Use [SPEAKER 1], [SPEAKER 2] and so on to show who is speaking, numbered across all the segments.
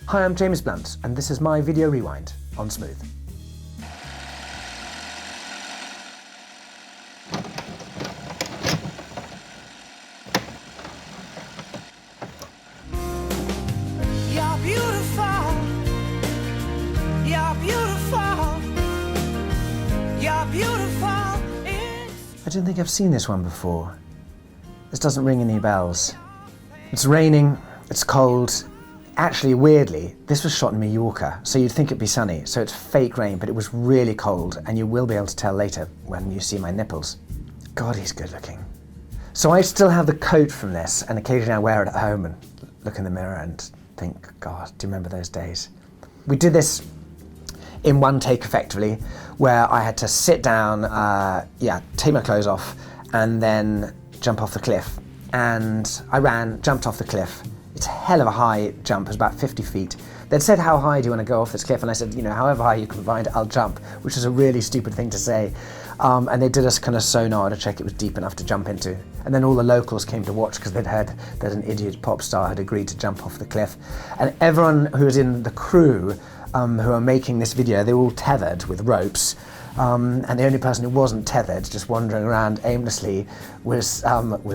[SPEAKER 1] Hi, I'm James Blunt, and this is my video rewind on Smooth.
[SPEAKER 2] You're beautiful. You're beautiful. You're beautiful.
[SPEAKER 1] I don't think I've seen this one before. This doesn't ring any bells. It's raining, it's cold. Actually, weirdly, this was shot in Mallorca, so you'd think it'd be sunny, so it's fake rain, but it was really cold, and you will be able to tell later when you see my nipples. God, he's good looking. So I still have the coat from this, and occasionally I wear it at home and look in the mirror and think, God, do you remember those days? We did this in one take effectively, where I had to sit down, take my clothes off, and then jump off the cliff. And I jumped off the cliff. It's a hell of a high jump, it was about 50 feet. They'd said, how high do you want to go off this cliff? And I said, however high you can find it, I'll jump, which is a really stupid thing to say. And they did us kind of sonar to check it was deep enough to jump into. And then all the locals came to watch because they'd heard that an idiot pop star had agreed to jump off the cliff. And everyone who was in the crew who are making this video, they were all tethered with ropes. And the only person who wasn't tethered, just wandering around aimlessly, was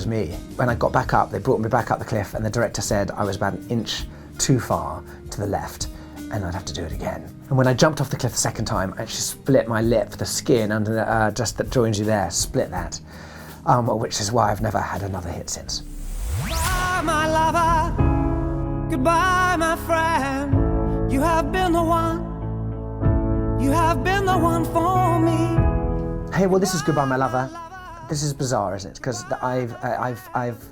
[SPEAKER 1] me. When I got back up, they brought me back up the cliff, and the director said I was about an inch too far to the left, and I'd have to do it again. And when I jumped off the cliff the second time, I actually split my lip, the skin under the, just that joins you there, split that, which is why I've never had another hit since.
[SPEAKER 2] Goodbye, my lover. Goodbye, my friend. You have been the one. You have been the one for me.
[SPEAKER 1] Hey, well, this is Goodbye, My Lover. This is bizarre, isn't it? Because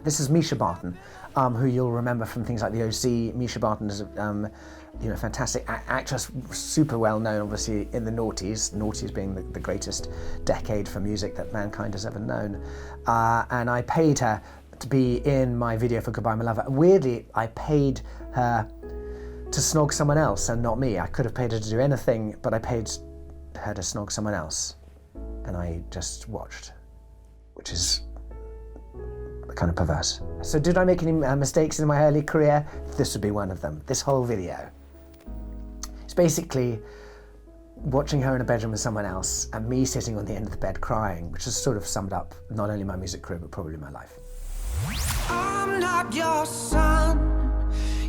[SPEAKER 1] this is Misha Barton, who you'll remember from things like The OC. Misha Barton is a fantastic actress, super well known, obviously, in the noughties. Noughties being the greatest decade for music that mankind has ever known. And I paid her to be in my video for Goodbye, My Lover. Weirdly, I paid her to snog someone else and not me. I could have paid her to do anything, but I paid her to snog someone else. And I just watched, which is kind of perverse. So did I make any mistakes in my early career? This would be one of them. This whole video. It's basically watching her in a bedroom with someone else and me sitting on the end of the bed crying, which has sort of summed up not only my music career, but probably my life.
[SPEAKER 2] I'm not your son.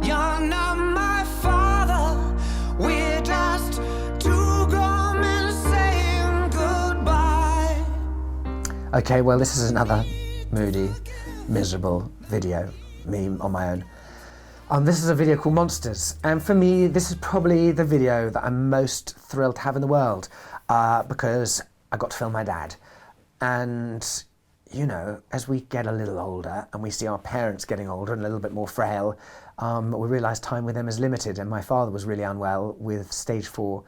[SPEAKER 2] You're not my father. We're just two grown men saying goodbye.
[SPEAKER 1] Okay, well, this is another moody, miserable video, me on my own. This is a video called Monsters, and for me, this is probably the video that I'm most thrilled to have in the world, because I got to film my dad. And, as we get a little older and we see our parents getting older and a little bit more frail, we realise time with them is limited, and my father was really unwell with stage 4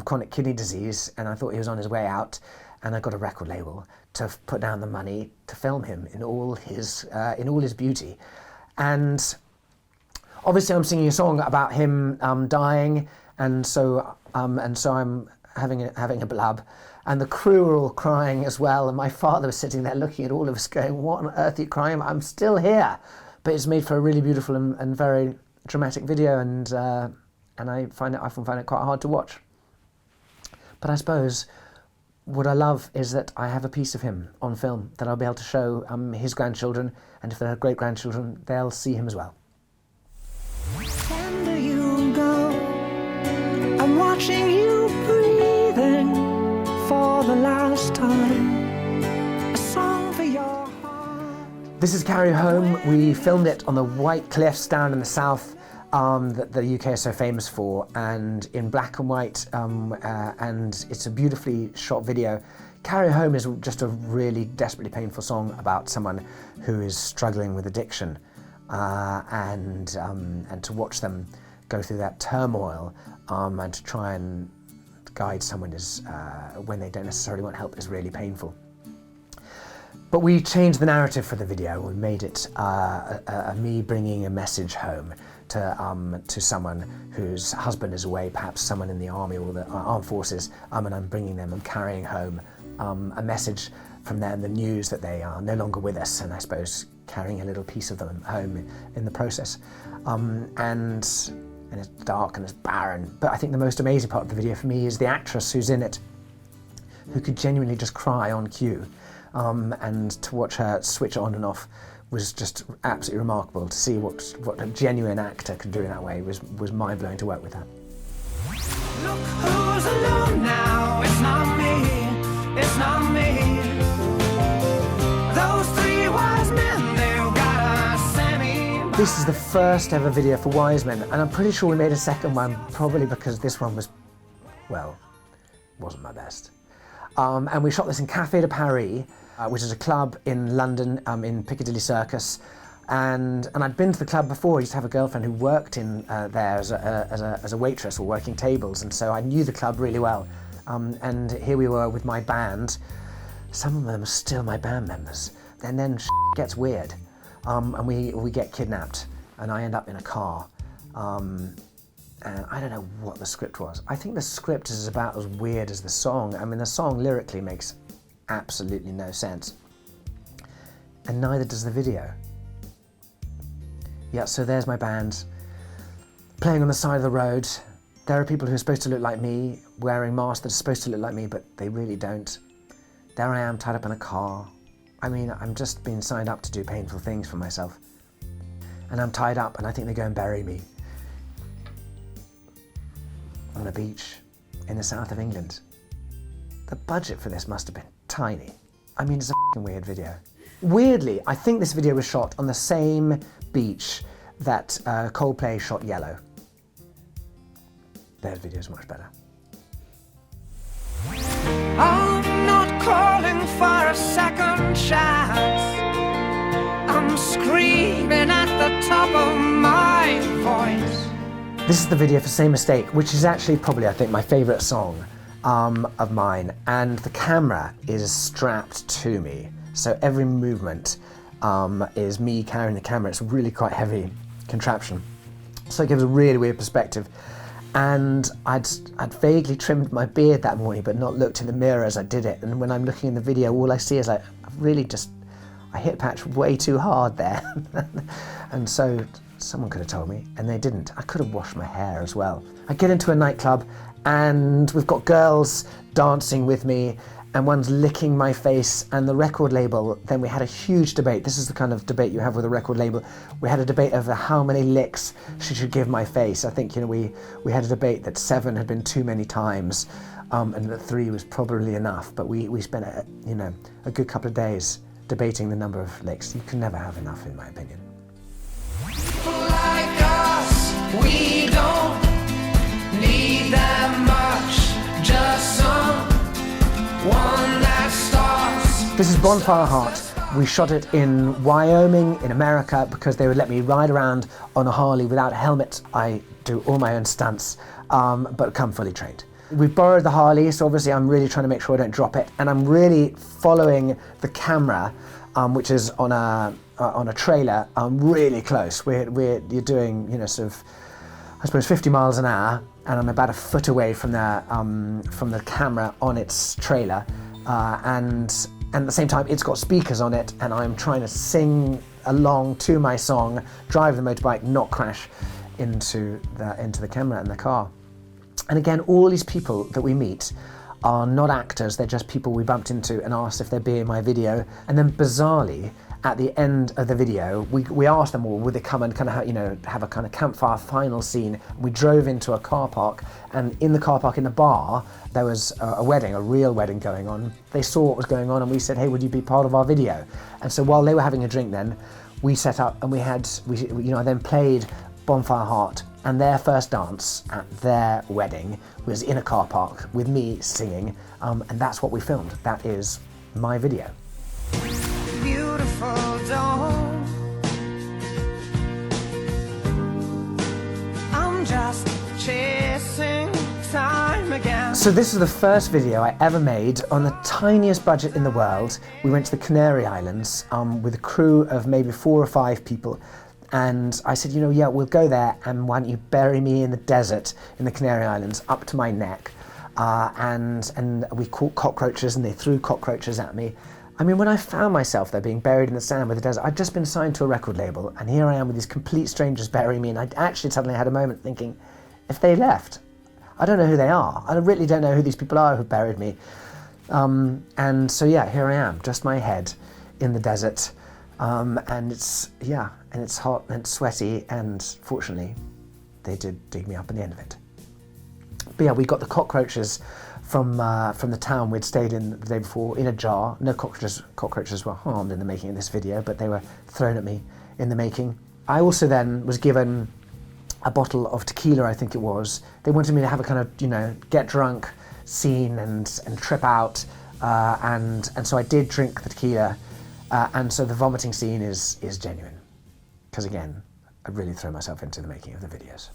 [SPEAKER 1] chronic kidney disease, and I thought he was on his way out, and I got a record label to put down the money to film him in all his beauty. And obviously I'm singing a song about him dying, and so I'm having a blub, and the crew are all crying as well, and my father was sitting there looking at all of us going, what on earth are you crying? I'm still here. But it's made for a really beautiful and very dramatic video, and I often find it quite hard to watch. But I suppose what I love is that I have a piece of him on film that I'll be able to show his grandchildren, and if they have great-grandchildren, they'll see him as well.
[SPEAKER 2] When do you go? I'm watching you breathing for the last time. A song for your heart.
[SPEAKER 1] This is Carry Home. We filmed it on the White Cliffs down in the south that the UK is so famous for, and in black and white, and it's a beautifully shot video. Carry Home is just a really desperately painful song about someone who is struggling with addiction, and to watch them go through that turmoil and to try and guide someone when they don't necessarily want help is really painful. But we changed the narrative for the video. We made it me bringing a message home to someone whose husband is away, perhaps someone in the army or the armed forces, and I'm bringing them and carrying home a message from them, the news that they are no longer with us, and I suppose carrying a little piece of them home in the process. And and it's dark and it's barren. But I think the most amazing part of the video for me is the actress who's in it, who could genuinely just cry on cue. And to watch her switch on and off was just absolutely remarkable. To see what a genuine actor could do in that way was mind-blowing to work with her.
[SPEAKER 2] Look who's alone now, it's not me, it's not me. Those three wise men, they've got a Sammy.
[SPEAKER 1] This is the first ever video for Wise Men, and I'm pretty sure we made a second one, probably because this one was, well, wasn't my best. And we shot this in Café de Paris, which is a club in London, in Piccadilly Circus. And I'd been to the club before. I used to have a girlfriend who worked in there as a waitress or working tables, and so I knew the club really well. And here we were with my band. Some of them are still my band members. And then gets weird, and we get kidnapped, and I end up in a car. And I don't know what the script was. I think the script is about as weird as the song. I mean, the song lyrically makes absolutely no sense, and neither does the video. Yeah, so there's my band playing on the side of the road. There are people who are supposed to look like me, wearing masks that are supposed to look like me, but they really don't. There I am, tied up in a car. I mean, I'm just being signed up to do painful things for myself. And I'm tied up, and I think they go and bury me on a beach in the south of England. The budget for this must have been tiny. I mean, it's a f***ing weird video. Weirdly, I think this video was shot on the same beach that Coldplay shot Yellow. Their video's much better.
[SPEAKER 2] I'm not calling for a second chance. I'm screaming at the top of my voice.
[SPEAKER 1] This is the video for Same Mistake, which is actually probably, I think, my favourite song of mine. And the camera is strapped to me. So every movement is me carrying the camera. It's a really quite heavy contraption. So it gives a really weird perspective. And I'd vaguely trimmed my beard that morning, but not looked in the mirror as I did it. And when I'm looking in the video, all I see is like, I hit patch way too hard there. And so someone could have told me, and they didn't. I could have washed my hair as well. I get into a nightclub, and we've got girls dancing with me, and one's licking my face, and the record label, then we had a huge debate. This is the kind of debate you have with a record label. We had a debate over how many licks she should give my face. I think, we had a debate that 7 had been too many times, and that 3 was probably enough. But we spent a good couple of days debating the number of licks. You can never have enough, in my opinion.
[SPEAKER 2] Like us, we don't need that much, just someone that starts.
[SPEAKER 1] This is Bonfire Heart. We shot it in Wyoming, in America, because they would let me ride around on a Harley without a helmet. I do all my own stunts, but come fully trained. We borrowed the Harley, so obviously I'm really trying to make sure I don't drop it, and I'm really following the camera, which is on a trailer, really close. You're doing, sort of, I suppose 50 miles an hour, and I'm about a foot away from the camera on its trailer, and at the same time it's got speakers on it, and I'm trying to sing along to my song, drive the motorbike, not crash into the camera and the car. And again, all these people that we meet are not actors, they're just people we bumped into and asked if they'd be in my video. And then bizarrely, at the end of the video, we asked them all, would they come and kind of have a kind of campfire final scene. We drove into a car park, and in the car park, in the bar, there was a wedding, a real wedding going on. They saw what was going on, and we said, hey, would you be part of our video? And so while they were having a drink then, we set up and I then played Bonfire Heart, and their first dance at their wedding was in a car park with me singing, and that's what we filmed. That is my video.
[SPEAKER 2] Beautiful dawn. I'm just chasing time again.
[SPEAKER 1] So this is the first video I ever made on the tiniest budget in the world. We went to the Canary Islands with a crew of maybe 4 or 5 people. And I said, yeah, we'll go there, and why don't you bury me in the desert in the Canary Islands up to my neck. And we caught cockroaches, and they threw cockroaches at me. I mean, when I found myself there being buried in the sand with the desert, I'd just been signed to a record label, and here I am with these complete strangers burying me, and I actually suddenly had a moment thinking, if they left, I don't know who they are. I really don't know who these people are who buried me. And so yeah, here I am, just my head in the desert, and it's hot and it's sweaty, and fortunately, they did dig me up in the end of it. But yeah, we got the cockroaches from the town we'd stayed in the day before in a jar. No cockroaches were harmed in the making of this video, but they were thrown at me in the making. I also then was given a bottle of tequila, I think it was. They wanted me to have a kind of, get drunk scene and trip out, and so I did drink the tequila, and so the vomiting scene is genuine, because again, I really throw myself into the making of the videos.